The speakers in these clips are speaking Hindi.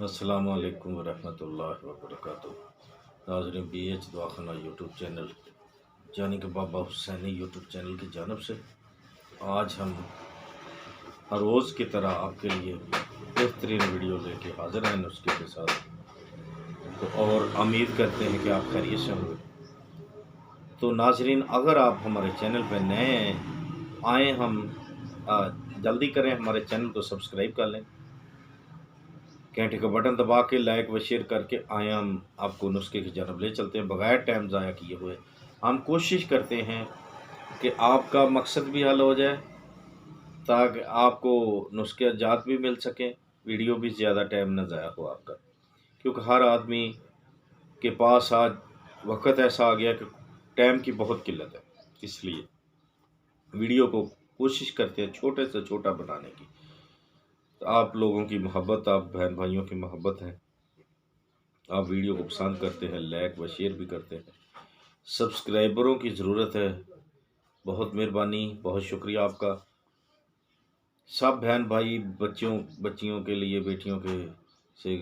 अस्सलामु अलैकुम वरहमतुल्लाहि वबरकातुहू। नाज़रीन, BH दवाखाना यूट्यूब चैनल यानी कि बाबा हुसैनी यूट्यूब चैनल की जानब से आज हम हर रोज़ की तरह आपके लिए बेहतरीन वीडियो लेके हाज़िर हैं नुस्खे के साथ। तो और उम्मीद करते हैं कि आप खैरियत से होंगे। तो नाज़रीन, अगर आप हमारे चैनल पर नए आए हम जल्दी करें, हमारे चैनल को सब्सक्राइब कर लें, घंटे का बटन दबा के लाइक व शेयर करके आए हम आपको नुस्खे की जानब ले चलते हैं बगैर टाइम ज़ाया किए हुए। हम कोशिश करते हैं कि आपका मकसद भी हल हो जाए ताकि आपको नुस्खे जात भी मिल सकें, वीडियो भी ज़्यादा टाइम न ज़ाया हो आपका, क्योंकि हर आदमी के पास आज वक्त ऐसा आ गया कि टाइम की बहुत किल्लत है। इसलिए वीडियो को कोशिश करते हैं छोटे से छोटा बनाने की। तो आप लोगों की मोहब्बत, आप बहन भाइयों की मोहब्बत है, आप वीडियो को पसंद करते हैं, लाइक व शेयर भी करते हैं। सब्सक्राइबरों की ज़रूरत है, बहुत मेहरबानी, बहुत शुक्रिया आपका। सब बहन भाई बच्चियों के लिए, बेटियों के से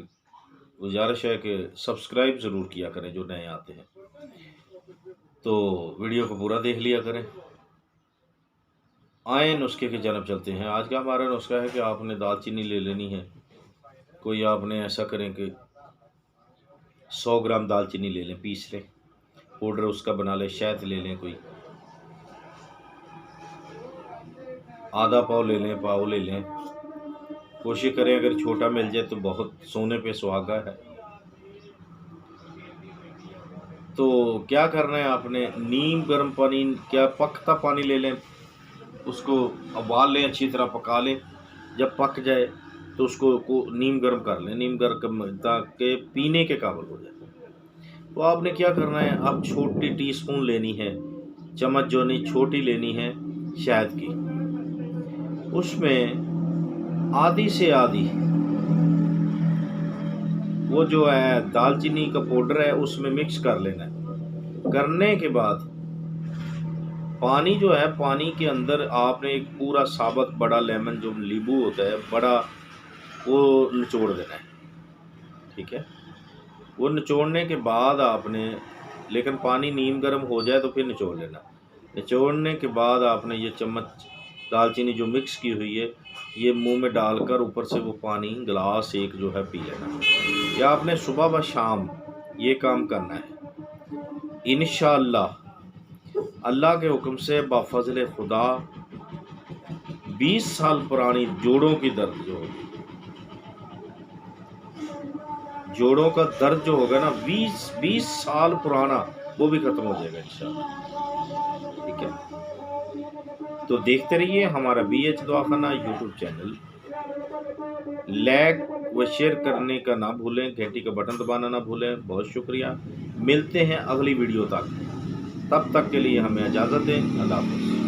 गुजारिश है कि सब्सक्राइब ज़रूर किया करें जो नए आते हैं। तो वीडियो को पूरा देख लिया करें। आए नुस्खे की जानब चलते हैं। आज का हमारा नुस्खा है कि आपने दालचीनी ले लेनी है। कोई आपने ऐसा करें कि 100 ग्राम दालचीनी ले लें, पीस लें, पाउडर उसका बना लें। शहद ले लें, कोई आधा पाव ले लें, पाव ले लें। कोशिश करें अगर छोटा मिल जाए तो बहुत सोने पे सुहागा है। तो क्या करना है आपने, नीम गर्म पानी, क्या पकता पानी ले लें, उसको उबाल लें, अच्छी तरह पका लें। जब पक जाए तो उसको नीम गर्म कर लें, नीम गर्म ताकि पीने के काबिल हो जाए। तो आपने क्या करना है, अब छोटी टीस्पून लेनी है, चम्मच जो नहीं छोटी लेनी है शहद की, उसमें आधी से आधी वो जो है दालचीनी का पाउडर है उसमें मिक्स कर लेना है। करने के बाद पानी जो है, पानी के अंदर आपने एक पूरा साबुत बड़ा लेमन जो नींबू होता है बड़ा, वो निचोड़ देना है। ठीक है, वो निचोड़ने के बाद आपने, लेकिन पानी नीम गर्म हो जाए तो फिर निचोड़ लेना। निचोड़ने के बाद आपने ये चम्मच दालचीनी जो मिक्स की हुई है ये मुंह में डालकर ऊपर से वो पानी गिलास एक जो है पी लेना। या आपने सुबह व शाम ये काम करना है। इंशाअल्लाह अल्लाह के हुक्म से बाफज़ल खुदा 20 साल पुरानी जोड़ों की दर्द जो होगी, जोड़ों का दर्द जो होगा ना 20 साल पुराना, वो भी खत्म हो जाएगा इंशाअल्लाह। ठीक है, तो देखते रहिए हमारा BH दवाखाना यूट्यूब चैनल। लाइक व शेयर करने का ना भूलें, घंटी का बटन दबाना ना भूलें। बहुत शुक्रिया। मिलते हैं अगली वीडियो तक, तब तक के लिए हमें इजाज़त दें। अल्लाह हाफ़िज़।